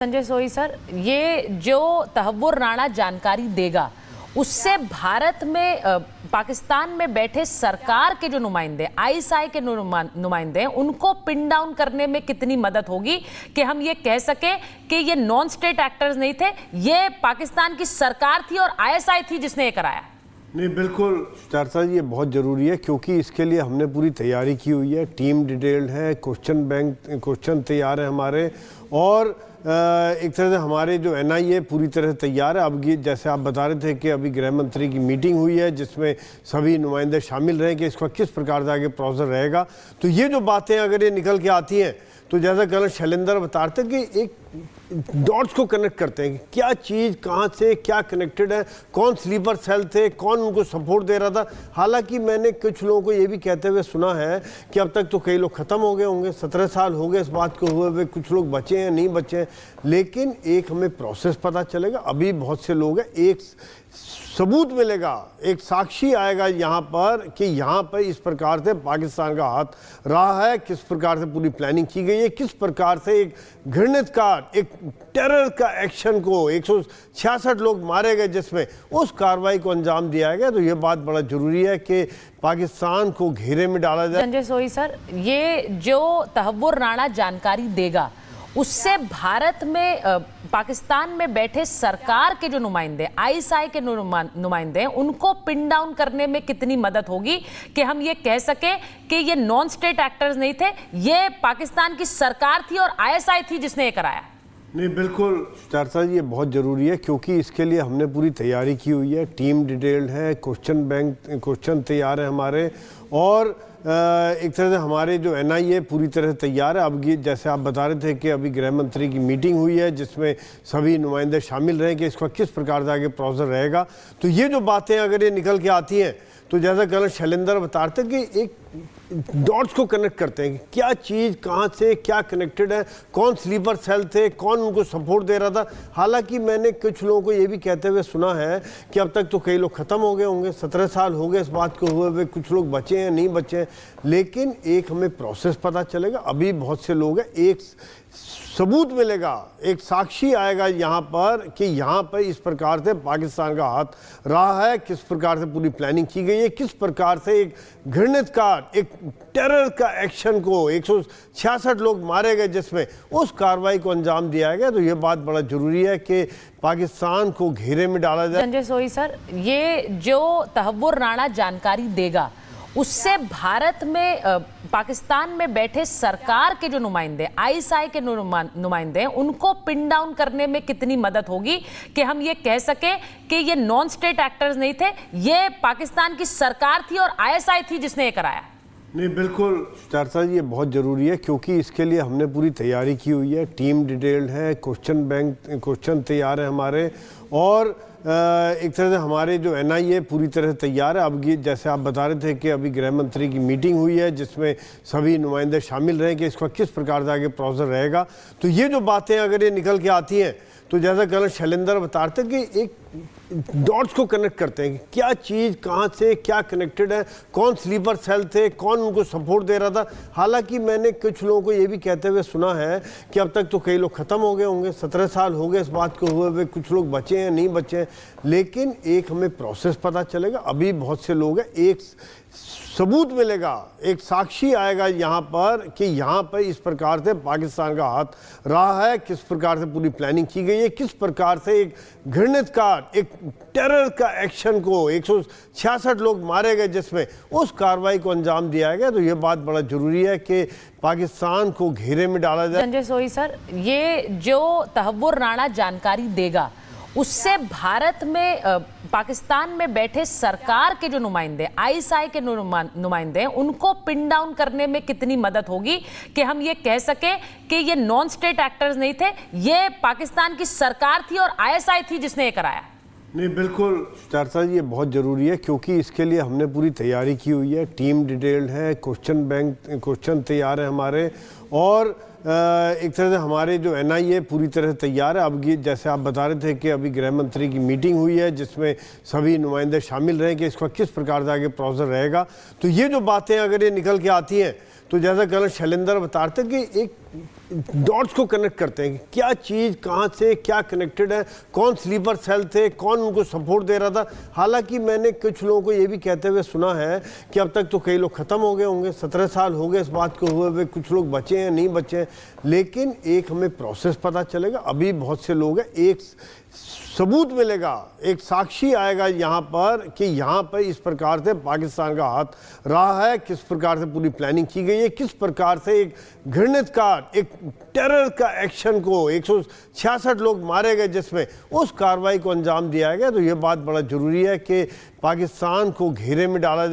संजय सोई सर, ये जो तहव्वुर राणा जानकारी देगा उससे भारत में पाकिस्तान में बैठे सरकार के जो नुमाइंदे, आईएसआई के नुमाइंदे, उनको पिन डाउन करने में कितनी मदद होगी कि हम ये कह सके कि ये नॉन स्टेट एक्टर्स नहीं थे, ये पाकिस्तान की सरकार थी और आईएसआई थी जिसने ये कराया। नहीं, बिल्कुल चर्चा जी, ये बहुत ज़रूरी है क्योंकि इसके लिए हमने पूरी तैयारी की हुई है। टीम डिटेल्ड है, क्वेश्चन तैयार है हमारे, और एक तरह से हमारे जो एनआईए पूरी तरह से तैयार है। अब ये जैसे आप बता रहे थे कि अभी गृह मंत्री की मीटिंग हुई है जिसमें सभी नुमाइंदे शामिल रहे कि इसका किस प्रकार से आगे प्रोसेस रहेगा। तो ये जो बातें अगर ये निकल के आती हैं तो जैसा कर्नल शैलेंद्र बता रहे थे कि एक डॉट्स को कनेक्ट करते हैं कि क्या चीज़ कहाँ से क्या कनेक्टेड है, कौन स्लीपर सेल थे, कौन उनको सपोर्ट दे रहा था। हालांकि मैंने कुछ लोगों को ये भी कहते हुए सुना है कि अब तक तो कई लोग ख़त्म हो गए होंगे, 17 साल हो गए इस बात को हुए हुए, कुछ लोग बचे हैं नहीं बचे हैं, लेकिन एक हमें प्रोसेस पता चलेगा। अभी बहुत से लोग हैं, एक सबूत मिलेगा, एक साक्षी आएगा यहाँ पर कि यहाँ पर इस प्रकार से पाकिस्तान का हाथ रहा है, किस प्रकार से पूरी प्लानिंग की गई है, किस प्रकार से एक घृणित कार, एक टेरर का एक्शन को 166 लोग मारे गए जिसमें उस कार्रवाई को अंजाम दिया गया। तो ये बात बड़ा ज़रूरी है कि पाकिस्तान को घेरे में डाला जाए। संजय सोई सर, ये जो तहव्वुर राणा जानकारी देगा उससे भारत में पाकिस्तान में बैठे सरकार के जो नुमाइंदे, आईएसआई के नुमाइंदे, उनको पिन डाउन करने में कितनी मदद होगी कि हम ये कह सके कि ये नॉन स्टेट एक्टर्स नहीं थे, ये पाकिस्तान की सरकार थी और आईएसआई थी जिसने ये कराया। नहीं, बिल्कुल चर्चा जी, ये बहुत ज़रूरी है क्योंकि इसके लिए हमने पूरी तैयारी की हुई है। टीम डिटेल्ड है, क्वेश्चन तैयार है हमारे, और एक तरह से हमारे जो एनआईए पूरी तरह से तैयार है। अब ये जैसे आप बता रहे थे कि अभी गृह मंत्री की मीटिंग हुई है जिसमें सभी नुमाइंदे शामिल रहे कि इसका किस प्रकार से आगे प्रोसेस रहेगा। तो ये जो बातें अगर ये निकल के आती हैं तो जैसा कर्नल शैलेंद्र बता रहे थे कि एक डॉट्स को कनेक्ट करते हैं कि क्या चीज़ कहाँ से क्या कनेक्टेड है, कौन स्लीपर सेल थे, कौन उनको सपोर्ट दे रहा था। हालांकि मैंने कुछ लोगों को ये भी कहते हुए सुना है कि अब तक तो कई लोग ख़त्म हो गए होंगे, 17 साल हो गए इस बात को हुए हुए, कुछ लोग बचे हैं नहीं बचे हैं, लेकिन एक हमें प्रोसेस पता चलेगा। अभी बहुत से लोग हैं, एक सबूत मिलेगा, एक साक्षी आएगा यहाँ पर कि यहाँ पर इस प्रकार से पाकिस्तान का हाथ रहा है, किस प्रकार से पूरी प्लानिंग की गई है, किस प्रकार से एक घृणित कार, एक टेरर का एक्शन को 166 लोग मारे गए जिसमें उस कार्रवाई को अंजाम दिया गया। तो ये बात बड़ा ज़रूरी है कि पाकिस्तान को घेरे में डाला जाए। संजय सोई सर, ये जो तहव्वुर राणा जानकारी देगा उससे भारत में पाकिस्तान में बैठे सरकार के जो नुमाइंदे, आईएसआई के नुमाइंदे, उनको पिन डाउन करने में कितनी मदद होगी कि हम ये कह सके कि ये नॉन स्टेट एक्टर्स नहीं थे, ये पाकिस्तान की सरकार थी और आईएसआई थी जिसने ये कराया। नहीं, बिल्कुल चर्चा जी, ये बहुत ज़रूरी है क्योंकि इसके लिए हमने पूरी तैयारी की हुई है। टीम डिटेल्ड है, क्वेश्चन तैयार है हमारे, और एक तरह से हमारे जो एनआईए पूरी तरह से तैयार है। अब ये जैसे आप बता रहे थे कि अभी गृह मंत्री की मीटिंग हुई है जिसमें सभी नुमाइंदे शामिल रहे कि इसका किस प्रकार से आगे प्रोसेस रहेगा। तो ये जो बातें अगर ये निकल के आती हैं तो जैसा कर्नल शैलेंद्र बता रहे थे कि एक डॉट्स को कनेक्ट करते हैं कि क्या चीज़ कहाँ से क्या कनेक्टेड है, कौन स्लीपर सेल थे, कौन उनको सपोर्ट दे रहा था। हालांकि मैंने कुछ लोगों को ये भी कहते हुए सुना है कि अब तक तो कई लोग ख़त्म हो गए होंगे, 17 साल हो गए इस बात को हुए हुए, कुछ लोग बचे हैं नहीं बचे हैं, लेकिन एक हमें प्रोसेस पता चलेगा। अभी बहुत से लोग हैं, एक सबूत मिलेगा, एक साक्षी आएगा यहाँ पर कि यहाँ पर इस प्रकार से पाकिस्तान का हाथ रहा है, किस प्रकार से पूरी प्लानिंग की गई है, किस प्रकार से एक घृणित कार, एक टेरर का एक्शन को 166 लोग मारे गए जिसमें उस कार्रवाई को अंजाम दिया गया। तो ये बात बड़ा ज़रूरी है कि पाकिस्तान को घेरे में डाला जाए। संजय सोई सर, ये जो तहव्वुर राणा जानकारी देगा उससे भारत में पाकिस्तान में बैठे सरकार के जो नुमाइंदे, आईएसआई के नुमाइंदे, उनको पिन डाउन करने में कितनी मदद होगी कि हम ये कह सके कि ये नॉन स्टेट एक्टर्स नहीं थे, ये पाकिस्तान की सरकार थी और आईएसआई थी जिसने ये कराया। नहीं, बिल्कुल चर्चा जी, ये बहुत ज़रूरी है क्योंकि इसके लिए हमने पूरी तैयारी की हुई है। टीम डिटेल्ड है, क्वेश्चन तैयार है हमारे, और एक तरह से हमारे जो एनआईए पूरी तरह से तैयार है। अब ये जैसे आप बता रहे थे कि अभी गृह मंत्री की मीटिंग हुई है जिसमें सभी नुमाइंदे शामिल रहे कि इसका किस प्रकार से आगे प्रोसेस रहेगा। तो ये जो बातें अगर ये निकल के आती हैं तो जैसा कर्नल शैलेंद्र बता रहे थे कि एक डॉट्स को कनेक्ट करते हैं कि क्या चीज़ कहाँ से क्या कनेक्टेड है, कौन स्लीपर सेल थे, कौन उनको सपोर्ट दे रहा था। हालांकि मैंने कुछ लोगों को ये भी कहते हुए सुना है कि अब तक तो कई लोग ख़त्म हो गए होंगे, 17 साल हो गए इस बात को हुए हुए, कुछ लोग बचे हैं नहीं बचे हैं, लेकिन एक हमें प्रोसेस पता चलेगा। अभी बहुत से लोग हैं, एक सबूत मिलेगा, एक साक्षी आएगा यहाँ पर कि यहाँ पर इस प्रकार से पाकिस्तान का हाथ रहा है, किस प्रकार से पूरी प्लानिंग की गई है, किस प्रकार से एक घृणित का एक टेरर का एक्शन को 166 लोग मारे गए जिसमें उस कार्रवाई को अंजाम दिया गया। तो ये बात बड़ा ज़रूरी है कि पाकिस्तान को घेरे में डाला जाए।